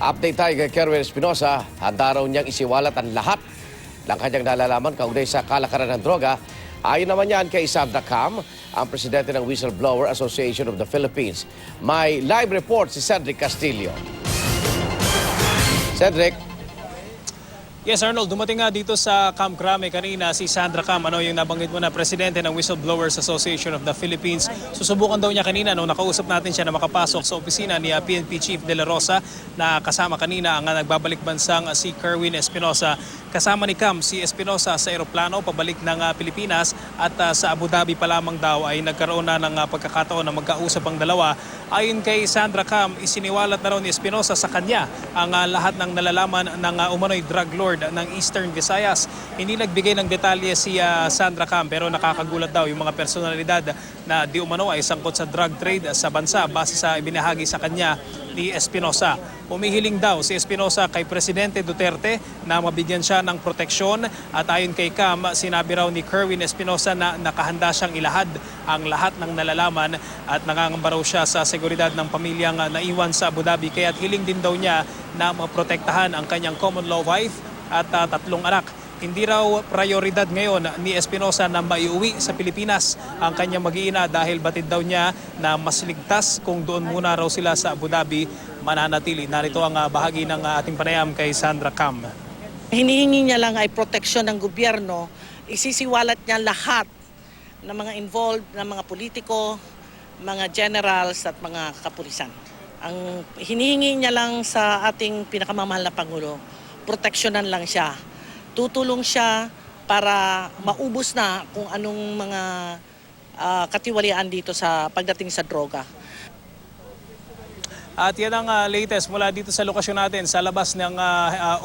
Update tayo kay Kerwin Espinosa. Handa raw niyang isiwalat ang lahat ng kanyang nalalaman kaugnay sa kalakaran ng droga. Ayon naman yan kay Sandra Cam, ang presidente ng Whistleblower Association of the Philippines. May live report si Cedric Castillo. Cedric. Yes, Arnold, dumating nga dito sa Camp Crame kanina si Sandra Cam, yung nabanggit mo na presidente ng Whistleblowers Association of the Philippines. Susubukan daw niya kanina nung nakausap natin siya na makapasok sa opisina ni PNP Chief De La Rosa na kasama kanina ang nagbabalik bansang si Kerwin Espinosa. Kasama ni Cam si Espinosa sa eroplano pabalik ng Pilipinas at sa Abu Dhabi pa lamang daw ay nagkaroon na ng pagkakataon na magkausap ang dalawa. Ayon kay Sandra Cam, isiniwalat na raw ni Espinosa sa kanya ang lahat ng nalalaman ng umano'y drug lord ng Eastern Visayas. Hindi nagbigay ng detalye si Sandra Cam pero nakakagulat daw yung mga personalidad na di umano ay sangkot sa drug trade sa bansa base sa ibinahagi sa kanya ni Espinosa. Humihiling daw si Espinosa kay Presidente Duterte na mabigyan siya ng proteksyon at ayon kay Cam, sinabi raw ni Kerwin Espinosa na nakahanda siyang ilahad ang lahat ng nalalaman at nangangamba raw siya sa seguridad ng pamilyang naiwan sa Abu Dhabi kaya't hiling din daw niya na maprotektahan ang kanyang common law wife at 3 anak. Hindi raw prioridad ngayon ni Espinosa na maiuwi sa Pilipinas ang kanyang mag-iina dahil batid daw niya na mas ligtas kung doon muna raw sila sa Abu Dhabi mananatili. Narito ang bahagi ng ating panayam kay Sandra Cam. Hinihingi niya lang ay proteksyon ng gobyerno. Isisiwalat niya lahat ng mga involved, ng mga politiko, mga generals at mga kapulisan. Ang hinihingi niya lang sa ating pinakamamahal na Pangulo, proteksyonan lang siya. Tutulong siya para maubos na kung anong mga katiwalian dito sa pagdating sa droga. At yan ang latest mula dito sa lokasyon natin sa labas ng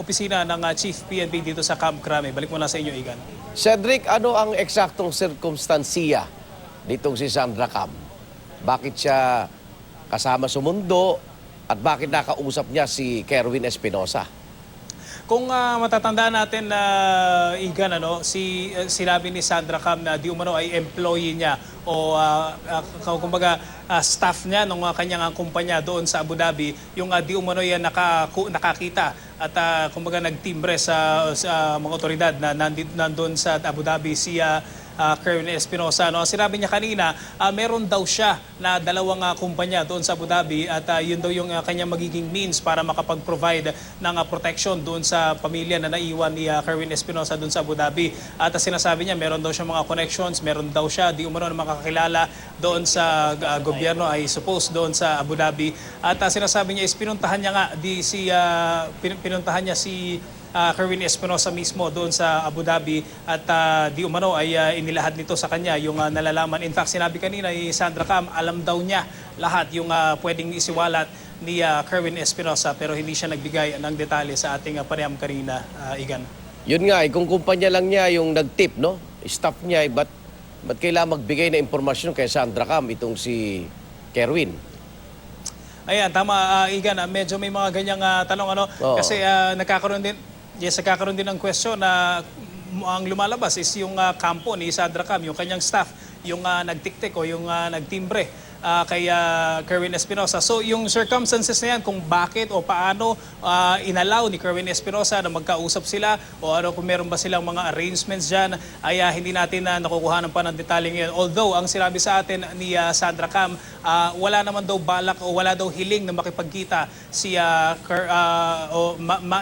opisina ng Chief PNP dito sa Camp Crame. Balik muna sa inyo, Igan. Cedric, ano ang eksaktong sirkumstansiya nitong si Sandra Cam? Bakit siya kasama sumundo at bakit nakausap niya si Kerwin Espinosa? Kung matatandaan natin na Igan, sinabi ni Sandra Cam na di umano ay employee niya o kumbaga staff niya ng kanyang kumpanya doon sa Abu Dhabi, yung di umano yan nakakita at kumbaga nagtimbre sa mga otoridad na nandoon sa Abu Dhabi si Kerwin Espinosa. Sinabi niya kanina, meron daw siya na 2 kumpanya doon sa Abu Dhabi at yun daw yung kanyang magiging means para makapag-provide ng protection doon sa pamilya na naiwan ni Kerwin Espinosa doon sa Abu Dhabi. At sinasabi niya, meron daw siya mga connections, meron daw siya di umano na makakilala doon sa gobyerno ay suppose doon sa Abu Dhabi. At sinasabi niya is pinuntahan niya si Kerwin Espinosa mismo doon sa Abu Dhabi at di umano ay inilahad nito sa kanya yung nalalaman. In fact, sinabi kanina ni Sandra Cam, alam daw niya lahat yung pwedeng isiwalat ni Kerwin Espinosa pero hindi siya nagbigay ng detalye sa ating panayam kanina, Igan. Yun nga, kung kumpanya lang niya yung nag-tip, no? Staff niya, ba't kailangan magbigay na impormasyon kay Sandra Cam itong si Kerwin? Ayan, tama, Igan. Medyo may mga ganyang tanong, kasi nagkakaroon din ng question na ang lumalabas is yung kampo ni Sandra Cam, yung kanyang staff, yung nagtiktik o yung nagtimbre kay Kerwin Espinosa. So yung circumstances na yan kung bakit o paano inalaw ni Kerwin Espinosa na magkausap sila o kung meron ba silang mga arrangements dyan ay hindi natin nakukuhanan pa ng detalye ngayon. Although ang sinabi sa atin ni Sandra Cam, wala naman daw balak o wala daw hiling na makipagkita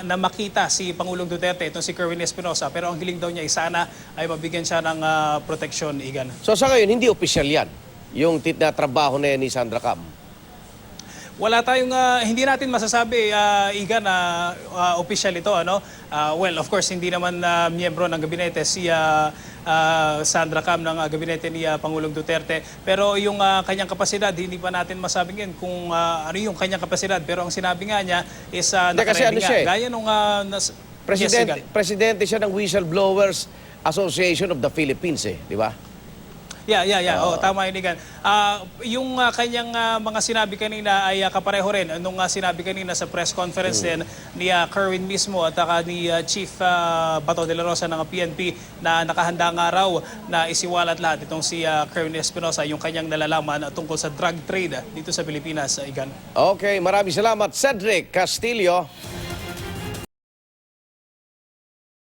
na makita si Pangulong Duterte, itong si Kerwin Espinosa, pero ang hiling daw niya ay sana ay mabigyan siya ng proteksyon, Igan. So sa ngayon, hindi opisyal yan, yung trabaho na yan ni Sandra Cam? Wala tayong, hindi natin masasabi, Igan, na official ito. Well, of course, hindi naman miyembro ng gabinete si Sandra Cam ng gabinete ni Pangulong Duterte. Pero yung kanyang kapasidad, hindi pa natin masabi ngayon kung ano yung kanyang kapasidad. Pero ang sinabi nga niya is nakaready nga. Gaya nung... Presidente siya ng Whistleblowers Association of the Philippines, di ba? Yeah. Oh, tama yun, Igan. Yung kanyang mga sinabi kanina ay kapareho rin. Nung sinabi kanina sa press conference din ni Kerwin mismo at ni Chief Bato de la Rosa ng PNP na nakahanda nga raw na isiwalat lahat itong si Kerwin Espinosa, yung kanyang nalalaman tungkol sa drug trade dito sa Pilipinas, Igan. Okay, maraming salamat, Cedric Castillo.